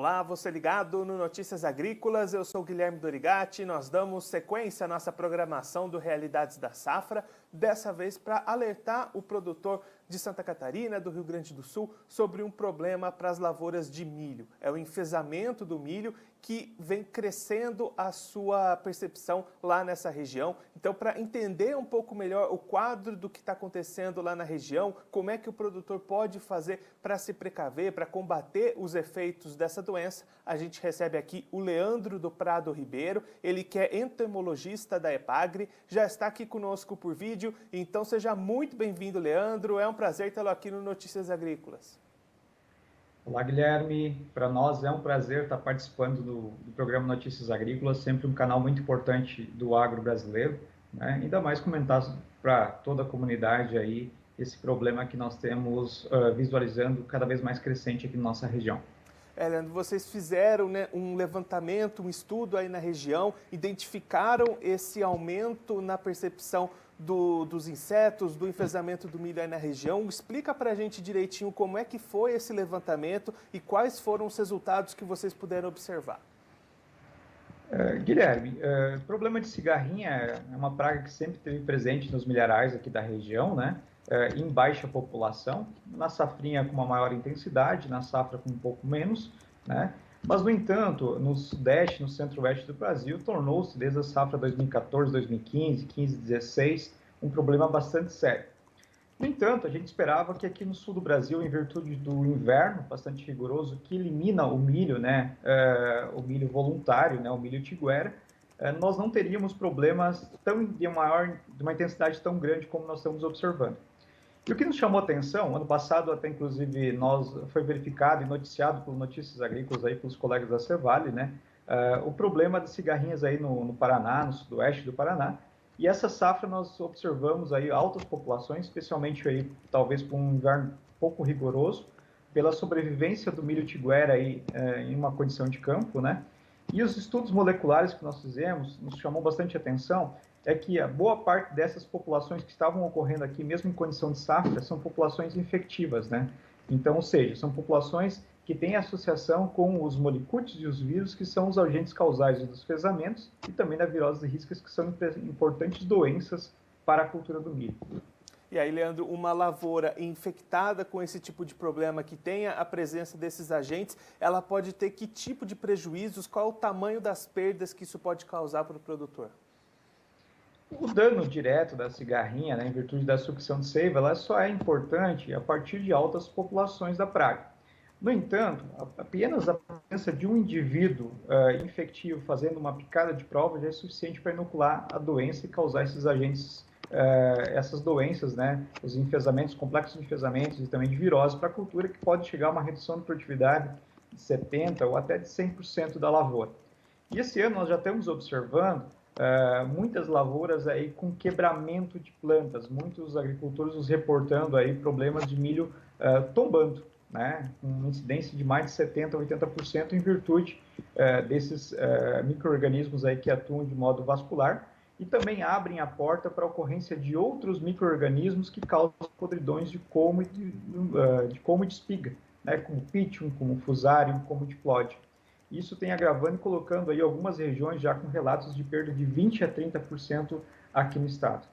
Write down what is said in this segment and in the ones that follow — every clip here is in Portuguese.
Olá, você ligado no Notícias Agrícolas, eu sou Guilherme Dorigatti, nós damos sequência à nossa programação do Realidades da Safra, dessa vez para alertar o produtor de Santa Catarina, do Rio Grande do Sul, sobre um problema para as lavouras de milho. É o enfezamento do milho que vem crescendo a sua percepção lá nessa região. Então, para entender um pouco melhor o quadro do que está acontecendo lá na região, como é que o produtor pode fazer para se precaver, para combater os efeitos dessa doença, a gente recebe aqui o Leandro do Prado Ribeiro, ele que é entomologista da Epagri, já está aqui conosco por vídeo, então seja muito bem-vindo, Leandro, é um prazer tê-lo aqui no Notícias Agrícolas. Olá, Guilherme. Para nós é um prazer estar participando do programa Notícias Agrícolas, sempre um canal muito importante do agro brasileiro, né? Ainda mais comentar para toda a comunidade aí esse problema que nós temos visualizando cada vez mais crescente aqui na nossa região. Leandro, vocês fizeram, né, um levantamento, um estudo aí na região, identificaram esse aumento na percepção dos insetos, do enfezamento do milho aí na região. Explica para a gente direitinho como é que foi esse levantamento e quais foram os resultados que vocês puderam observar. Guilherme, o problema de cigarrinha é uma praga que sempre esteve presente nos milharais aqui da região, né? Em baixa população, na safrinha com uma maior intensidade, na safra com um pouco menos, né? Mas, no entanto, no sudeste, no centro-oeste do Brasil, tornou-se desde a safra 2014, 2015, 15, 16, um problema bastante sério. No entanto, a gente esperava que aqui no sul do Brasil, em virtude do inverno bastante rigoroso, que elimina o milho, né, o milho voluntário, né, o milho tiguera, nós não teríamos problemas de uma intensidade tão grande como nós estamos observando. E o que nos chamou a atenção, ano passado até inclusive foi verificado e noticiado por Notícias Agrícolas aí pelos colegas da Cevale, né, o problema das cigarrinhas aí no Paraná, no sudoeste do Paraná. E essa safra nós observamos aí altas populações, especialmente aí talvez por um inverno pouco rigoroso, pela sobrevivência do milho tiguera aí em uma condição de campo, né? E os estudos moleculares que nós fizemos nos chamou bastante atenção é que a boa parte dessas populações que estavam ocorrendo aqui, mesmo em condição de safra, são populações infectivas, né? Então, ou seja, são populações que têm associação com os molicútios e os vírus, que são os agentes causais dos enfezamentos, e também da virose de riscas, que são importantes doenças para a cultura do milho. E aí, Leandro, uma lavoura infectada com esse tipo de problema, que tenha a presença desses agentes, ela pode ter que tipo de prejuízos? Qual é o tamanho das perdas que isso pode causar para o produtor? O dano direto da cigarrinha, né, em virtude da sucção de seiva, ela só é importante a partir de altas populações da praga. No entanto, apenas a presença de um indivíduo infectivo fazendo uma picada de prova já é suficiente para inocular a doença e causar esses agentes, essas doenças, né, os enfezamentos, complexos de enfezamentos e também de virose para a cultura, que pode chegar a uma redução de produtividade de 70% ou até de 100% da lavoura. E esse ano nós já estamos observando muitas lavouras aí com quebramento de plantas, muitos agricultores nos reportando aí problemas de milho tombando, né, com incidência de mais de 70% a 80% em virtude desses micro-organismos aí que atuam de modo vascular e também abrem a porta para a ocorrência de outros micro-organismos que causam podridões de colmo e de espiga, né, como Pittium, como Fusarium, como Diplódio. Isso tem agravando e colocando aí algumas regiões já com relatos de perda de 20% a 30% aqui no estado.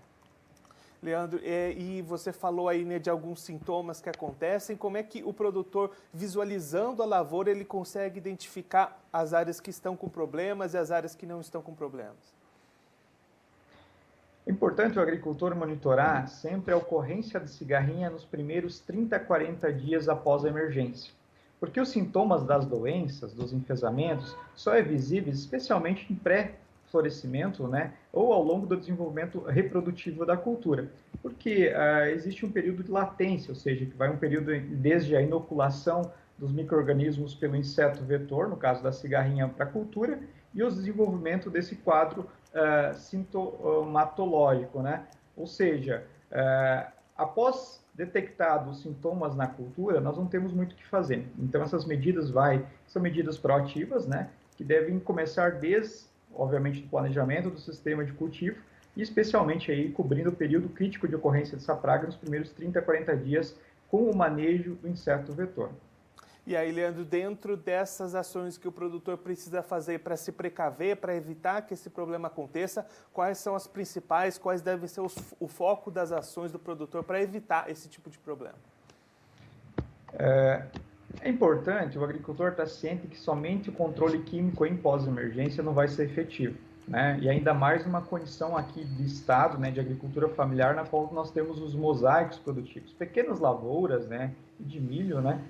Leandro, e você falou aí, né, de alguns sintomas que acontecem. Como é que o produtor, visualizando a lavoura, ele consegue identificar as áreas que estão com problemas e as áreas que não estão com problemas? É importante o agricultor monitorar sempre a ocorrência de cigarrinha nos primeiros 30 a 40 dias após a emergência. Porque os sintomas das doenças, dos enfezamentos, só é visíveis especialmente em pré-florescimento, né, ou ao longo do desenvolvimento reprodutivo da cultura. Porque existe um período de latência, ou seja, que vai um período desde a inoculação dos micro-organismos pelo inseto vetor, no caso da cigarrinha para a cultura, e o desenvolvimento desse quadro sintomatológico, né? Ou seja, após detectados os sintomas na cultura, nós não temos muito o que fazer. Então, essas medidas são medidas proativas, né, que devem começar desde, obviamente, do planejamento do sistema de cultivo e especialmente aí cobrindo o período crítico de ocorrência dessa praga nos primeiros 30 a 40 dias com o manejo do inseto vetor. E aí, Leandro, dentro dessas ações que o produtor precisa fazer para se precaver, para evitar que esse problema aconteça, quais são as principais, quais devem ser o foco das ações do produtor para evitar esse tipo de problema? É importante o agricultor estar ciente que somente o controle químico em pós-emergência não vai ser efetivo, né? E ainda mais numa condição aqui de estado, né, de agricultura familiar, na qual nós temos os mosaicos produtivos, pequenas lavouras, né, de milho, né,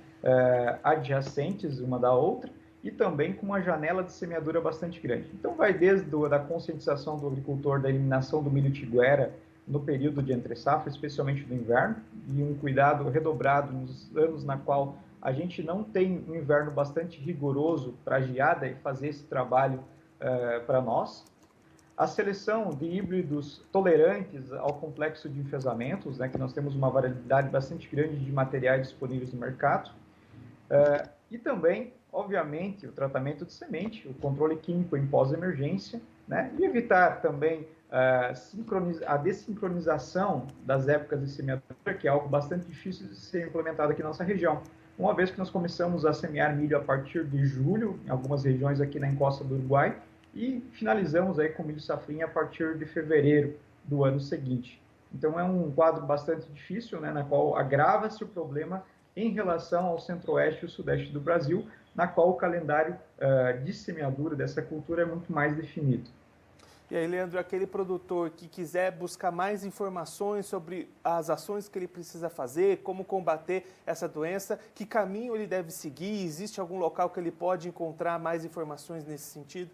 adjacentes uma da outra, e também com uma janela de semeadura bastante grande. Então vai desde a conscientização do agricultor da eliminação do milho tiguera no período de entre-safra, especialmente no inverno, e um cuidado redobrado nos anos na qual a gente não tem um inverno bastante rigoroso para a geada e fazer esse trabalho para nós. A seleção de híbridos tolerantes ao complexo de enfesamentos, né, que nós temos uma variedade bastante grande de materiais disponíveis no mercado. E também, obviamente, o tratamento de semente, o controle químico em pós-emergência, né, e evitar também a dessincronização das épocas de semeadura, que é algo bastante difícil de ser implementado aqui na nossa região. Uma vez que nós começamos a semear milho a partir de julho, em algumas regiões aqui na encosta do Uruguai, e finalizamos aí com milho safrinha a partir de fevereiro do ano seguinte. Então é um quadro bastante difícil, né, na qual agrava-se o problema em relação ao centro-oeste e o sudeste do Brasil, na qual o calendário de semeadura dessa cultura é muito mais definido. E aí, Leandro, aquele produtor que quiser buscar mais informações sobre as ações que ele precisa fazer, como combater essa doença, que caminho ele deve seguir? Existe algum local que ele pode encontrar mais informações nesse sentido?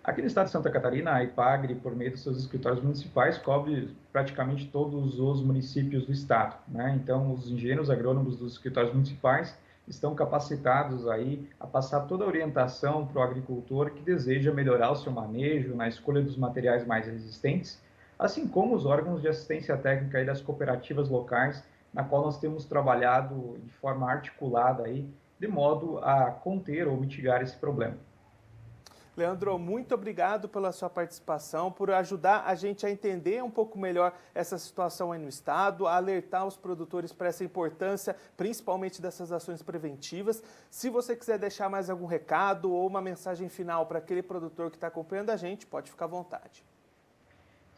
Aqui no estado de Santa Catarina, a IPAGRE, por meio dos seus escritórios municipais, cobre praticamente todos os municípios do estado, né? Então, os engenheiros agrônomos dos escritórios municipais estão capacitados aí a passar toda a orientação para o agricultor que deseja melhorar o seu manejo, na escolha dos materiais mais resistentes, assim como os órgãos de assistência técnica aí das cooperativas locais, na qual nós temos trabalhado de forma articulada aí, de modo a conter ou mitigar esse problema. Leandro, muito obrigado pela sua participação, por ajudar a gente a entender um pouco melhor essa situação aí no estado, a alertar os produtores para essa importância, principalmente dessas ações preventivas. Se você quiser deixar mais algum recado ou uma mensagem final para aquele produtor que está acompanhando a gente, pode ficar à vontade.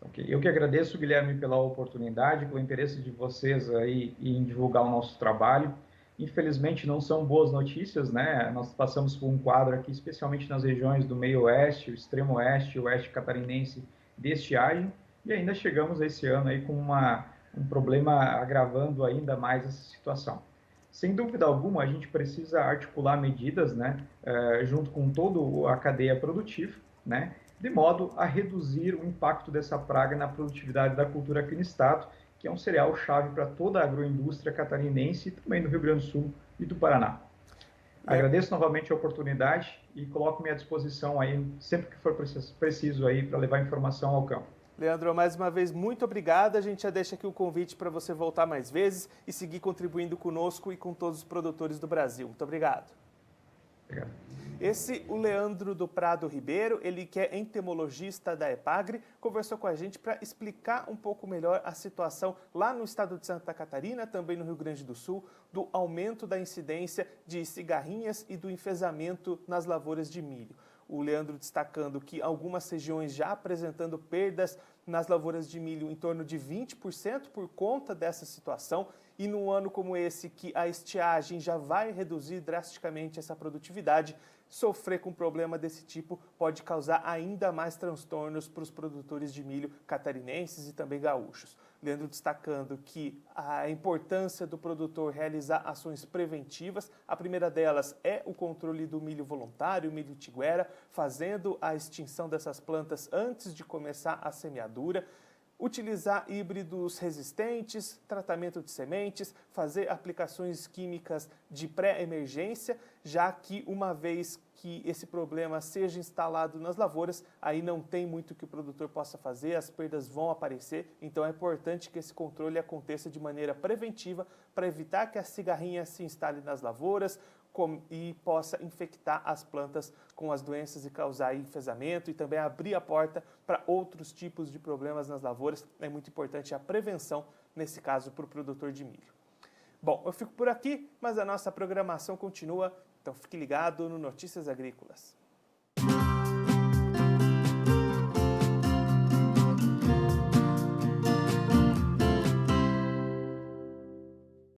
Okay. Eu que agradeço, Guilherme, pela oportunidade, pelo interesse de vocês aí em divulgar o nosso trabalho. Infelizmente, não são boas notícias, né? Nós passamos por um quadro aqui, especialmente nas regiões do meio-oeste, o extremo-oeste, o oeste catarinense de estiagem, e ainda chegamos esse ano aí com um problema agravando ainda mais essa situação. Sem dúvida alguma, a gente precisa articular medidas, né, junto com toda a cadeia produtiva, né, de modo a reduzir o impacto dessa praga na produtividade da cultura aqui no estado, que é um cereal-chave para toda a agroindústria catarinense e também do Rio Grande do Sul e do Paraná. Agradeço novamente a oportunidade e coloco-me à disposição aí sempre que for preciso aí para levar informação ao campo. Leandro, mais uma vez, muito obrigado. A gente já deixa aqui o convite para você voltar mais vezes e seguir contribuindo conosco e com todos os produtores do Brasil. Muito obrigado. Obrigado. Esse, o Leandro do Prado Ribeiro, ele que é entomologista da EPAGRE, conversou com a gente para explicar um pouco melhor a situação lá no estado de Santa Catarina, também no Rio Grande do Sul, do aumento da incidência de cigarrinhas e do enfesamento nas lavouras de milho. O Leandro destacando que algumas regiões já apresentando perdas nas lavouras de milho em torno de 20% por conta dessa situação, e num ano como esse, que a estiagem já vai reduzir drasticamente essa produtividade, sofrer com um problema desse tipo pode causar ainda mais transtornos para os produtores de milho catarinenses e também gaúchos. Leandro destacando que a importância do produtor realizar ações preventivas, a primeira delas é o controle do milho voluntário, o milho tiguera, fazendo a extinção dessas plantas antes de começar a semeadura, utilizar híbridos resistentes, tratamento de sementes, fazer aplicações químicas de pré-emergência, já que uma vez que esse problema seja instalado nas lavouras, aí não tem muito que o produtor possa fazer, as perdas vão aparecer, então é importante que esse controle aconteça de maneira preventiva para evitar que a cigarrinha se instale nas lavouras e possa infectar as plantas com as doenças e causar enfesamento e também abrir a porta para outros tipos de problemas nas lavouras. É muito importante a prevenção, nesse caso, para o produtor de milho. Bom, eu fico por aqui, mas a nossa programação continua, então fique ligado no Notícias Agrícolas.